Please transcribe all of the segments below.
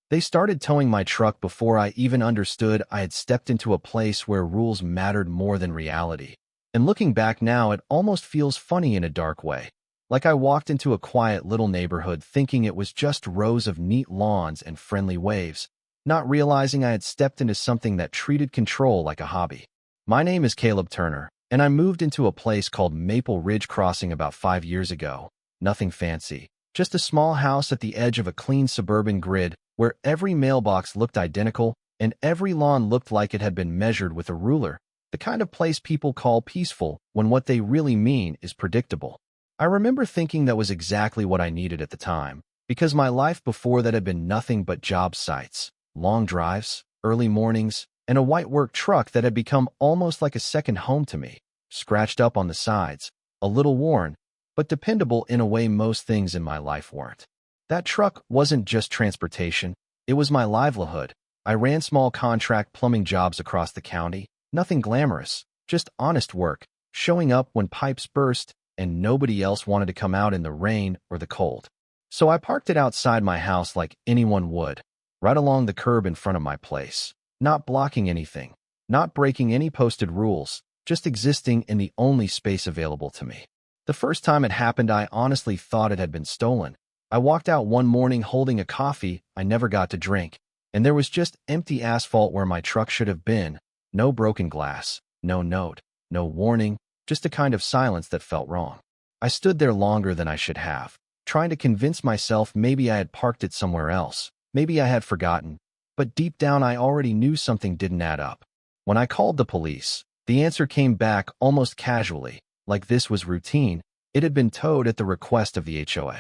They started towing my truck before I even understood I had stepped into a place where rules mattered more than reality. And looking back now, it almost feels funny in a dark way. Like I walked into a quiet little neighborhood thinking it was just rows of neat lawns and friendly waves, not realizing I had stepped into something that treated control like a hobby. My name is Caleb Turner, and I moved into a place called Maple Ridge Crossing about 5 years ago. Nothing fancy, just a small house at the edge of a clean suburban grid where every mailbox looked identical and every lawn looked like it had been measured with a ruler, the kind of place people call peaceful when what they really mean is predictable. I remember thinking that was exactly what I needed at the time, because my life before that had been nothing but job sites, long drives, early mornings, and a white work truck that had become almost like a second home to me, scratched up on the sides, a little worn, but dependable in a way most things in my life weren't. That truck wasn't just transportation, it was my livelihood. I ran small contract plumbing jobs across the county, nothing glamorous, just honest work, showing up when pipes burst and nobody else wanted to come out in the rain or the cold. So I parked it outside my house like anyone would, right along the curb in front of my place, not blocking anything, not breaking any posted rules, just existing in the only space available to me. The first time it happened, I honestly thought it had been stolen. I walked out one morning holding a coffee I never got to drink, and there was just empty asphalt where my truck should have been, no broken glass, no note, no warning, just a kind of silence that felt wrong. I stood there longer than I should have, trying to convince myself maybe I had parked it somewhere else, maybe I had forgotten, but deep down I already knew something didn't add up. When I called the police, the answer came back almost casually, like this was routine. It had been towed at the request of the HOA.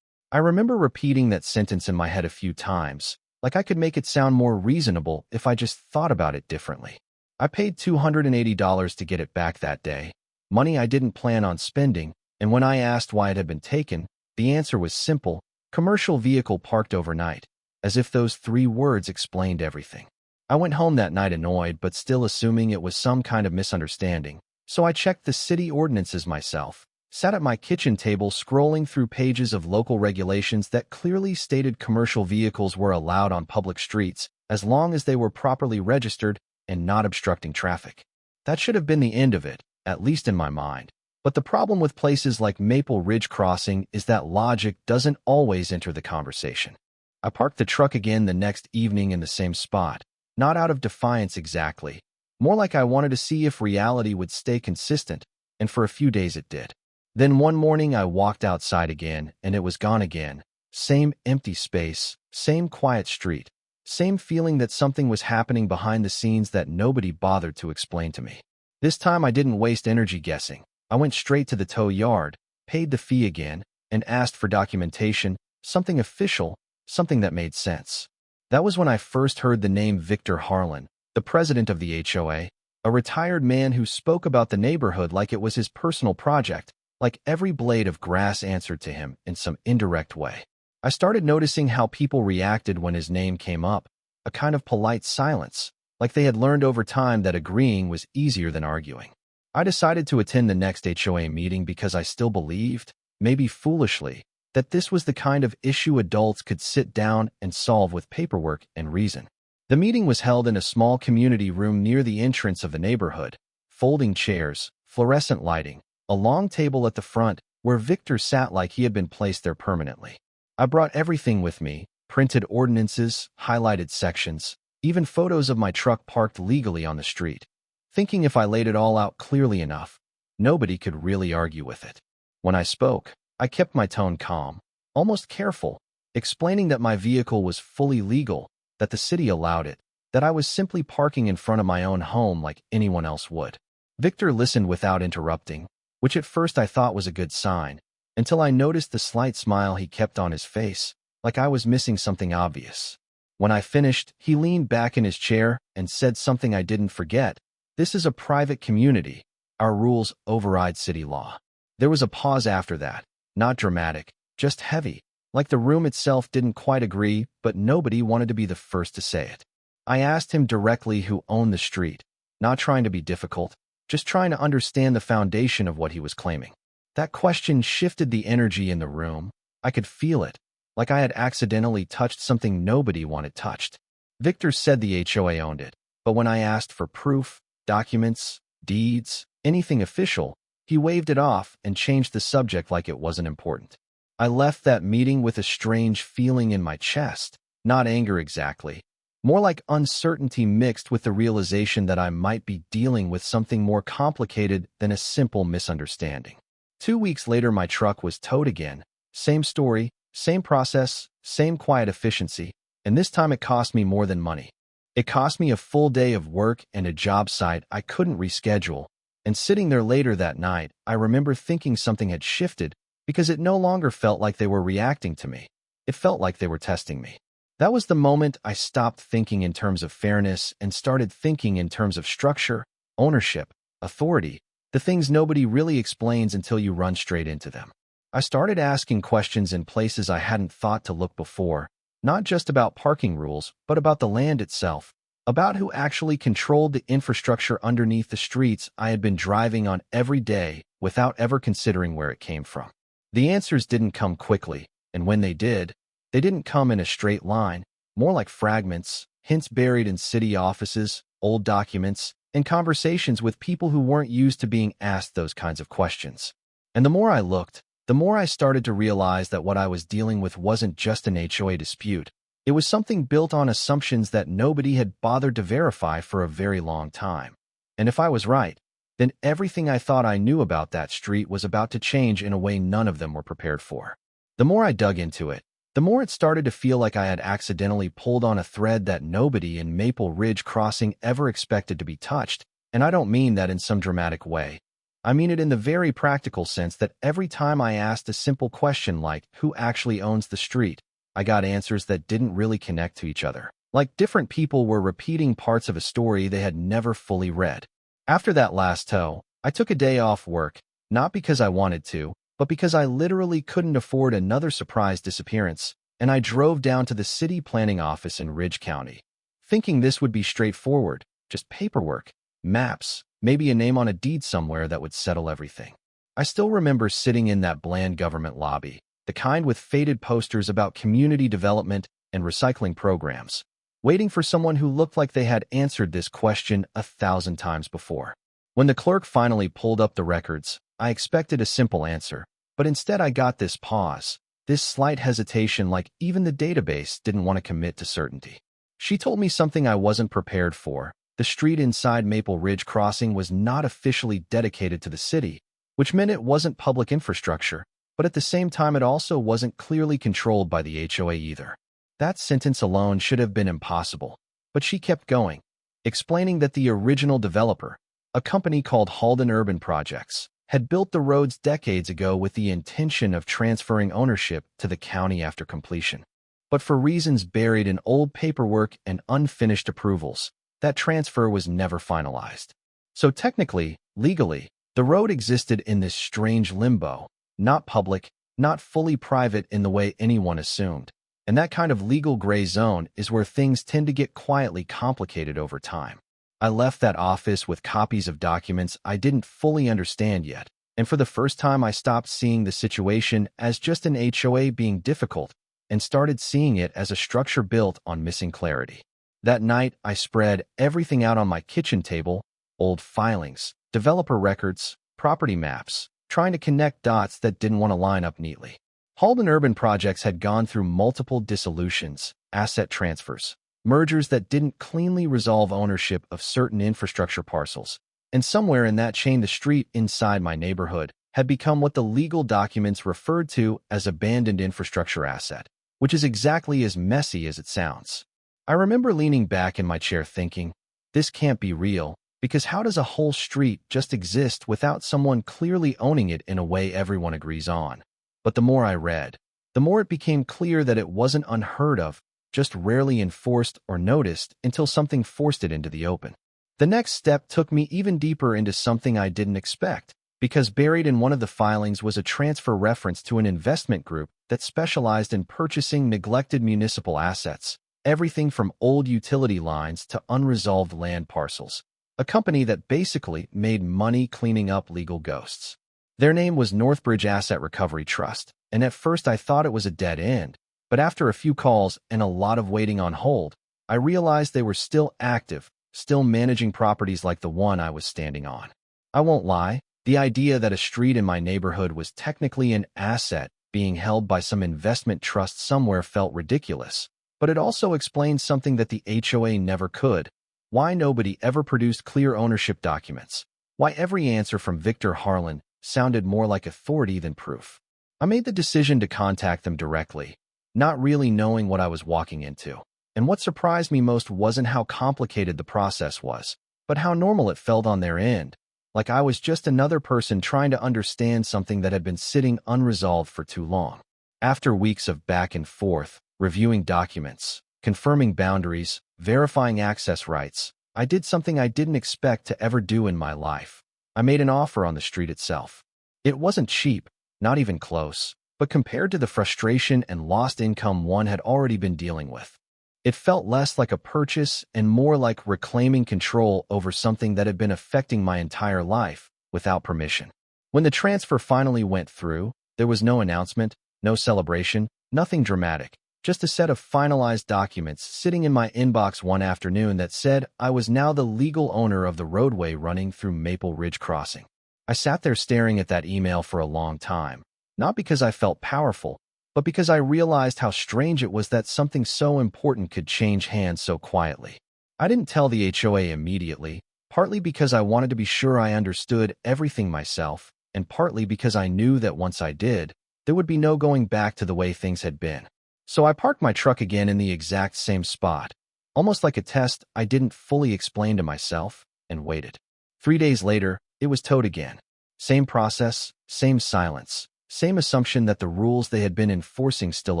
I remember repeating that sentence in my head a few times, like I could make it sound more reasonable if I just thought about it differently. I paid $280 to get it back that day, money I didn't plan on spending, and when I asked why it had been taken, the answer was simple: commercial vehicle parked overnight, as if those 3 words explained everything. I went home that night annoyed but still assuming it was some kind of misunderstanding, so I checked the city ordinances myself, sat at my kitchen table scrolling through pages of local regulations that clearly stated commercial vehicles were allowed on public streets as long as they were properly registered and not obstructing traffic. That should have been the end of it, at least in my mind. But the problem with places like Maple Ridge Crossing is that logic doesn't always enter the conversation. I parked the truck again the next evening in the same spot, not out of defiance exactly, more like I wanted to see if reality would stay consistent, and for a few days it did. Then one morning I walked outside again, and it was gone again. Same empty space, same quiet street, same feeling that something was happening behind the scenes that nobody bothered to explain to me. This time I didn't waste energy guessing. I went straight to the tow yard, paid the fee again, and asked for documentation, something official, something that made sense. That was when I first heard the name Victor Harlan, the president of the HOA, a retired man who spoke about the neighborhood like it was his personal project, like every blade of grass answered to him in some indirect way. I started noticing how people reacted when his name came up, a kind of polite silence, like they had learned over time that agreeing was easier than arguing. I decided to attend the next HOA meeting because I still believed, maybe foolishly, that this was the kind of issue adults could sit down and solve with paperwork and reason. The meeting was held in a small community room near the entrance of the neighborhood, folding chairs, fluorescent lighting, a long table at the front where Victor sat like he had been placed there permanently. I brought everything with me: printed ordinances, highlighted sections, even photos of my truck parked legally on the street, thinking if I laid it all out clearly enough, nobody could really argue with it. When I spoke, I kept my tone calm, almost careful, explaining that my vehicle was fully legal, that the city allowed it, that I was simply parking in front of my own home like anyone else would. Victor listened without interrupting, which at first I thought was a good sign, until I noticed the slight smile he kept on his face, like I was missing something obvious. When I finished, he leaned back in his chair and said something I didn't forget: "This is a private community. Our rules override city law." There was a pause after that, not dramatic, just heavy, like the room itself didn't quite agree, but nobody wanted to be the first to say it. I asked him directly who owned the street, not trying to be difficult, just trying to understand the foundation of what he was claiming. That question shifted the energy in the room. I could feel it, like I had accidentally touched something nobody wanted touched. Victor said the HOA owned it, but when I asked for proof, documents, deeds, anything official, he waved it off and changed the subject like it wasn't important. I left that meeting with a strange feeling in my chest, not anger exactly, more like uncertainty mixed with the realization that I might be dealing with something more complicated than a simple misunderstanding. 2 weeks later, my truck was towed again. Same story, same process, same quiet efficiency, and this time it cost me more than money. It cost me a full day of work and a job site I couldn't reschedule, and sitting there later that night, I remember thinking something had shifted because it no longer felt like they were reacting to me. It felt like they were testing me. That was the moment I stopped thinking in terms of fairness and started thinking in terms of structure, ownership, authority, the things nobody really explains until you run straight into them. I started asking questions in places I hadn't thought to look before, not just about parking rules, but about the land itself, about who actually controlled the infrastructure underneath the streets I had been driving on every day without ever considering where it came from. The answers didn't come quickly, and when they didn't come in a straight line, more like fragments, hints buried in city offices, old documents, and conversations with people who weren't used to being asked those kinds of questions. And the more I looked, the more I started to realize that what I was dealing with wasn't just an HOA dispute. It was something built on assumptions that nobody had bothered to verify for a very long time. And if I was right, then everything I thought I knew about that street was about to change in a way none of them were prepared for. The more I dug into it, the more it started to feel like I had accidentally pulled on a thread that nobody in Maple Ridge Crossing ever expected to be touched, and I don't mean that in some dramatic way. I mean it in the very practical sense that every time I asked a simple question like, who actually owns the street, I got answers that didn't really connect to each other. Like different people were repeating parts of a story they had never fully read. After that last tow, I took a day off work, not because I wanted to, but because I literally couldn't afford another surprise disappearance, and I drove down to the city planning office in Ridge County, thinking this would be straightforward, just paperwork, maps, maybe a name on a deed somewhere that would settle everything. I still remember sitting in that bland government lobby, the kind with faded posters about community development and recycling programs, waiting for someone who looked like they had answered this question 1,000 times before. When the clerk finally pulled up the records, I expected a simple answer, but instead I got this pause, this slight hesitation like even the database didn't want to commit to certainty. She told me something I wasn't prepared for. The street inside Maple Ridge Crossing was not officially dedicated to the city, which meant it wasn't public infrastructure, but at the same time it also wasn't clearly controlled by the HOA either. That sentence alone should have been impossible, but she kept going, explaining that the original developer, a company called Halden Urban Projects, had built the roads decades ago with the intention of transferring ownership to the county after completion. But for reasons buried in old paperwork and unfinished approvals, that transfer was never finalized. So technically, legally, the road existed in this strange limbo, not public, not fully private in the way anyone assumed. And that kind of legal gray zone is where things tend to get quietly complicated over time. I left that office with copies of documents I didn't fully understand yet, and for the first time I stopped seeing the situation as just an HOA being difficult and started seeing it as a structure built on missing clarity. That night, I spread everything out on my kitchen table, old filings, developer records, property maps, trying to connect dots that didn't want to line up neatly. Halden Urban Projects had gone through multiple dissolutions, asset transfers, mergers that didn't cleanly resolve ownership of certain infrastructure parcels, and somewhere in that chain the street inside my neighborhood had become what the legal documents referred to as abandoned infrastructure asset, which is exactly as messy as it sounds. I remember leaning back in my chair thinking, this can't be real, because how does a whole street just exist without someone clearly owning it in a way everyone agrees on? But the more I read, the more it became clear that it wasn't unheard of, just rarely enforced or noticed until something forced it into the open. The next step took me even deeper into something I didn't expect, because buried in one of the filings was a transfer reference to an investment group that specialized in purchasing neglected municipal assets, everything from old utility lines to unresolved land parcels, a company that basically made money cleaning up legal ghosts. Their name was Northbridge Asset Recovery Trust, and at first I thought it was a dead end, But after a few calls and a lot of waiting on hold, I realized they were still active, still managing properties like the one I was standing on. I won't lie, the idea that a street in my neighborhood was technically an asset being held by some investment trust somewhere felt ridiculous. But it also explained something that the HOA never could: why nobody ever produced clear ownership documents, why every answer from Victor Harlan sounded more like authority than proof. I made the decision to contact them directly, not really knowing what I was walking into. And what surprised me most wasn't how complicated the process was, but how normal it felt on their end, like I was just another person trying to understand something that had been sitting unresolved for too long. After weeks of back and forth, reviewing documents, confirming boundaries, verifying access rights, I did something I didn't expect to ever do in my life. I made an offer on the street itself. It wasn't cheap, not even close, but compared to the frustration and lost income one had already been dealing with, it felt less like a purchase and more like reclaiming control over something that had been affecting my entire life without permission. When the transfer finally went through, there was no announcement, no celebration, nothing dramatic, just a set of finalized documents sitting in my inbox one afternoon that said I was now the legal owner of the roadway running through Maple Ridge Crossing. I sat there staring at that email for a long time, not because I felt powerful, but because I realized how strange it was that something so important could change hands so quietly. I didn't tell the HOA immediately, partly because I wanted to be sure I understood everything myself, and partly because I knew that once I did, there would be no going back to the way things had been. So I parked my truck again in the exact same spot, almost like a test I didn't fully explain to myself, and waited. 3 days later, it was towed again. Same process, same silence. Same assumption that the rules they had been enforcing still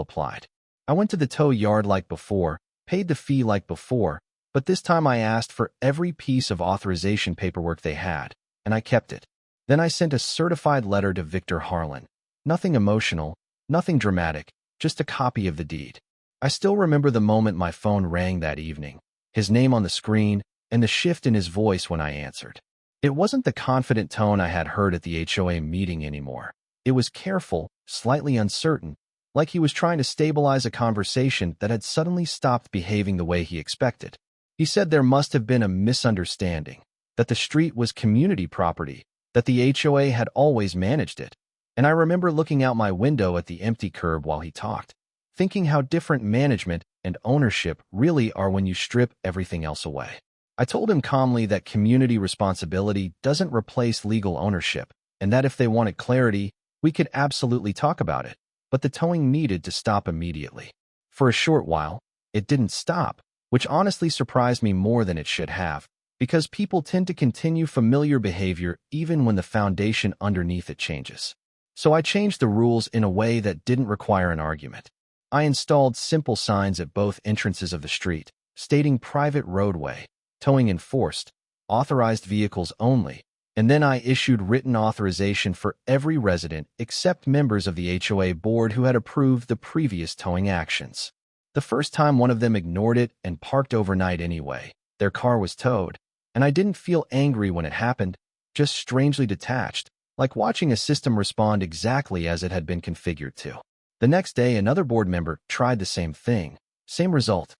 applied. I went to the tow yard like before, paid the fee like before, but this time I asked for every piece of authorization paperwork they had, and I kept it. Then I sent a certified letter to Victor Harlan. Nothing emotional, nothing dramatic, just a copy of the deed. I still remember the moment my phone rang that evening, his name on the screen, and the shift in his voice when I answered. It wasn't the confident tone I had heard at the HOA meeting anymore. It was careful, slightly uncertain, like he was trying to stabilize a conversation that had suddenly stopped behaving the way he expected. He said there must have been a misunderstanding, that the street was community property, that the HOA had always managed it. And I remember looking out my window at the empty curb while he talked, thinking how different management and ownership really are when you strip everything else away. I told him calmly that community responsibility doesn't replace legal ownership, and that if they wanted clarity, we could absolutely talk about it, but the towing needed to stop immediately. For a short while, it didn't stop, which honestly surprised me more than it should have, because people tend to continue familiar behavior even when the foundation underneath it changes. So I changed the rules in a way that didn't require an argument. I installed simple signs at both entrances of the street, stating private roadway, towing enforced, authorized vehicles only, and then I issued written authorization for every resident except members of the HOA board who had approved the previous towing actions. The first time one of them ignored it and parked overnight anyway, their car was towed, and I didn't feel angry when it happened, just strangely detached, like watching a system respond exactly as it had been configured to. The next day, another board member tried the same thing, same result,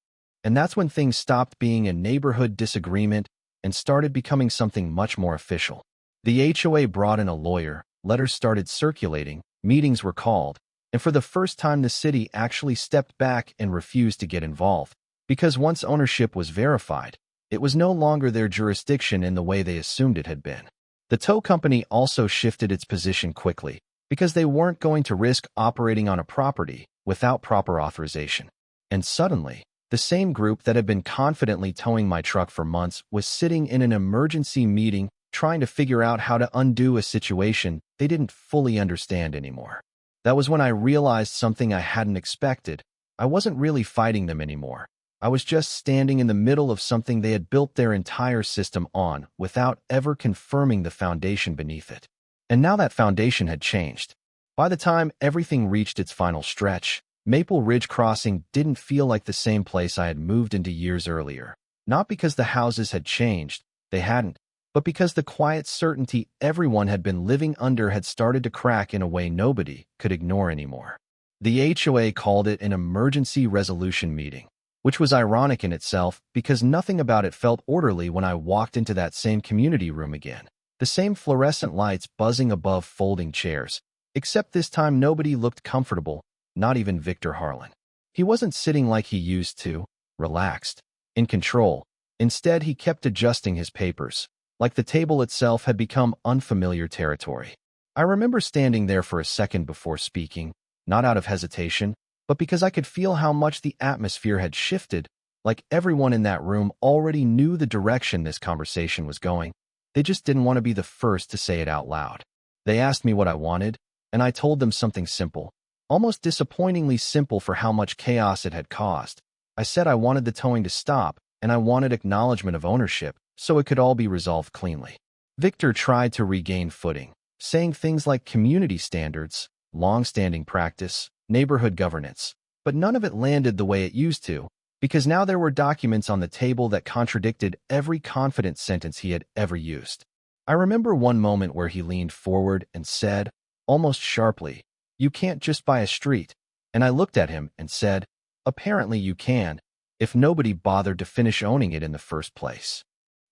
and that's when things stopped being a neighborhood disagreement and started becoming something much more official. The HOA brought in a lawyer, letters started circulating, meetings were called, and for the first time the city actually stepped back and refused to get involved, because once ownership was verified, it was no longer their jurisdiction in the way they assumed it had been. The tow company also shifted its position quickly, because they weren't going to risk operating on a property without proper authorization. And suddenly, the same group that had been confidently towing my truck for months was sitting in an emergency meeting trying to figure out how to undo a situation they didn't fully understand anymore. That was when I realized something I hadn't expected. I wasn't really fighting them anymore. I was just standing in the middle of something they had built their entire system on without ever confirming the foundation beneath it. And now that foundation had changed. By the time everything reached its final stretch, Maple Ridge Crossing didn't feel like the same place I had moved into years earlier. Not because the houses had changed, they hadn't, but because the quiet certainty everyone had been living under had started to crack in a way nobody could ignore anymore. The HOA called it an emergency resolution meeting, which was ironic in itself because nothing about it felt orderly when I walked into that same community room again. The same fluorescent lights buzzing above folding chairs, except this time nobody looked comfortable, not even Victor Harlan. He wasn't sitting like he used to, relaxed, in control. Instead, he kept adjusting his papers, like the table itself had become unfamiliar territory. I remember standing there for a second before speaking, not out of hesitation, but because I could feel how much the atmosphere had shifted, like everyone in that room already knew the direction this conversation was going. They just didn't want to be the first to say it out loud. They asked me what I wanted, and I told them something simple, almost disappointingly simple for how much chaos it had caused. I said I wanted the towing to stop, and I wanted acknowledgement of ownership, so it could all be resolved cleanly. Victor tried to regain footing, saying things like community standards, long-standing practice, neighborhood governance, but none of it landed the way it used to, because now there were documents on the table that contradicted every confident sentence he had ever used. I remember one moment where he leaned forward and said, almost sharply, "You can't just buy a street." And I looked at him and said, "Apparently you can, if nobody bothered to finish owning it in the first place."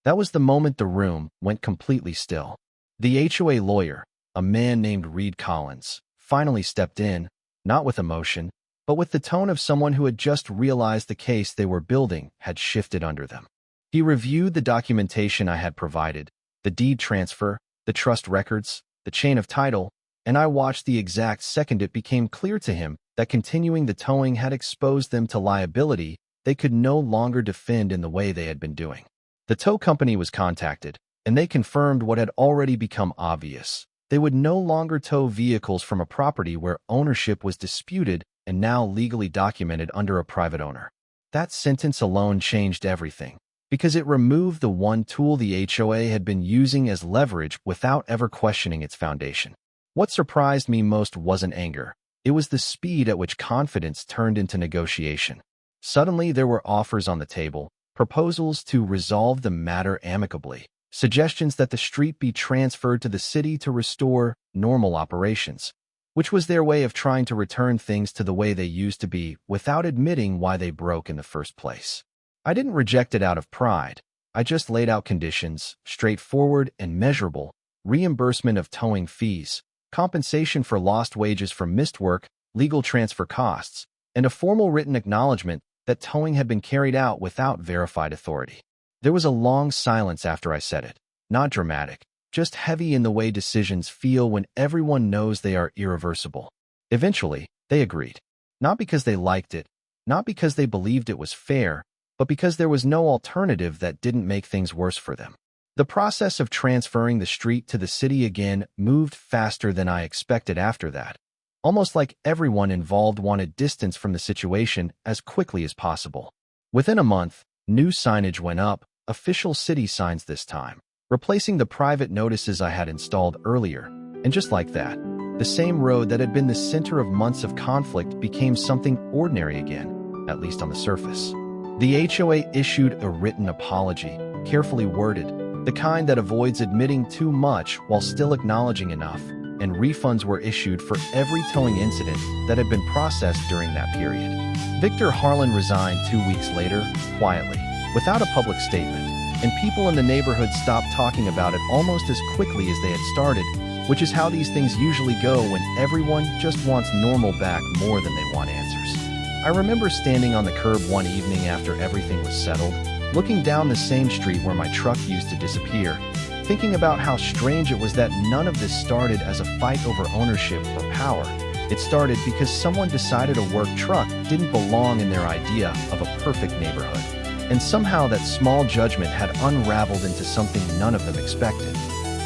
That was the moment the room went completely still. The HOA lawyer, a man named Reed Collins, finally stepped in, not with emotion, but with the tone of someone who had just realized the case they were building had shifted under them. He reviewed the documentation I had provided, the deed transfer, the trust records, the chain of title, and I watched the exact second it became clear to him that continuing the towing had exposed them to liability they could no longer defend in the way they had been doing. The tow company was contacted, and they confirmed what had already become obvious. They would no longer tow vehicles from a property where ownership was disputed and now legally documented under a private owner. That sentence alone changed everything, because it removed the one tool the HOA had been using as leverage without ever questioning its foundation. What surprised me most wasn't anger. It was the speed at which confidence turned into negotiation. Suddenly, there were offers on the table, proposals to resolve the matter amicably, suggestions that the street be transferred to the city to restore normal operations, which was their way of trying to return things to the way they used to be without admitting why they broke in the first place. I didn't reject it out of pride. I just laid out conditions, straightforward and measurable: reimbursement of towing fees, compensation for lost wages from missed work, legal transfer costs, and a formal written acknowledgement that towing had been carried out without verified authority. There was a long silence after I said it, not dramatic, just heavy in the way decisions feel when everyone knows they are irreversible. Eventually, they agreed. Not because they liked it, not because they believed it was fair, but because there was no alternative that didn't make things worse for them. The process of transferring the street to the city again moved faster than I expected after that, almost like everyone involved wanted distance from the situation as quickly as possible. Within a month, new signage went up, official city signs this time, replacing the private notices I had installed earlier, and just like that, the same road that had been the center of months of conflict became something ordinary again, at least on the surface. The HOA issued a written apology, carefully worded, the kind that avoids admitting too much while still acknowledging enough, and refunds were issued for every towing incident that had been processed during that period. Victor Harlan resigned 2 weeks later, quietly, without a public statement, and people in the neighborhood stopped talking about it almost as quickly as they had started, which is how these things usually go when everyone just wants normal back more than they want answers. I remember standing on the curb one evening after everything was settled, looking down the same street where my truck used to disappear, thinking about how strange it was that none of this started as a fight over ownership or power. It started because someone decided a work truck didn't belong in their idea of a perfect neighborhood. And somehow that small judgment had unraveled into something none of them expected.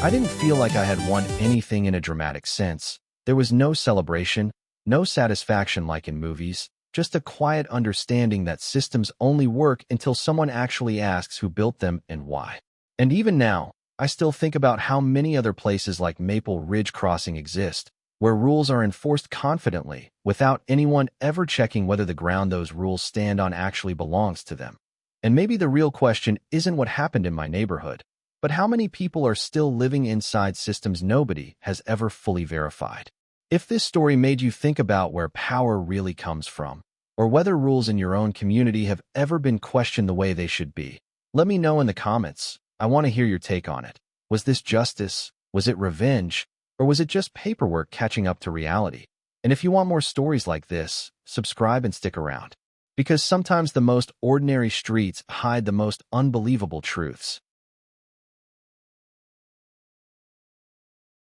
I didn't feel like I had won anything in a dramatic sense. There was no celebration, no satisfaction like in movies, just a quiet understanding that systems only work until someone actually asks who built them and why. And even now, I still think about how many other places like Maple Ridge Crossing exist, where rules are enforced confidently, without anyone ever checking whether the ground those rules stand on actually belongs to them. And maybe the real question isn't what happened in my neighborhood, but how many people are still living inside systems nobody has ever fully verified. If this story made you think about where power really comes from, or whether rules in your own community have ever been questioned the way they should be, let me know in the comments. I want to hear your take on it. Was this justice? Was it revenge? Or was it just paperwork catching up to reality? And if you want more stories like this, subscribe and stick around. Because sometimes the most ordinary streets hide the most unbelievable truths.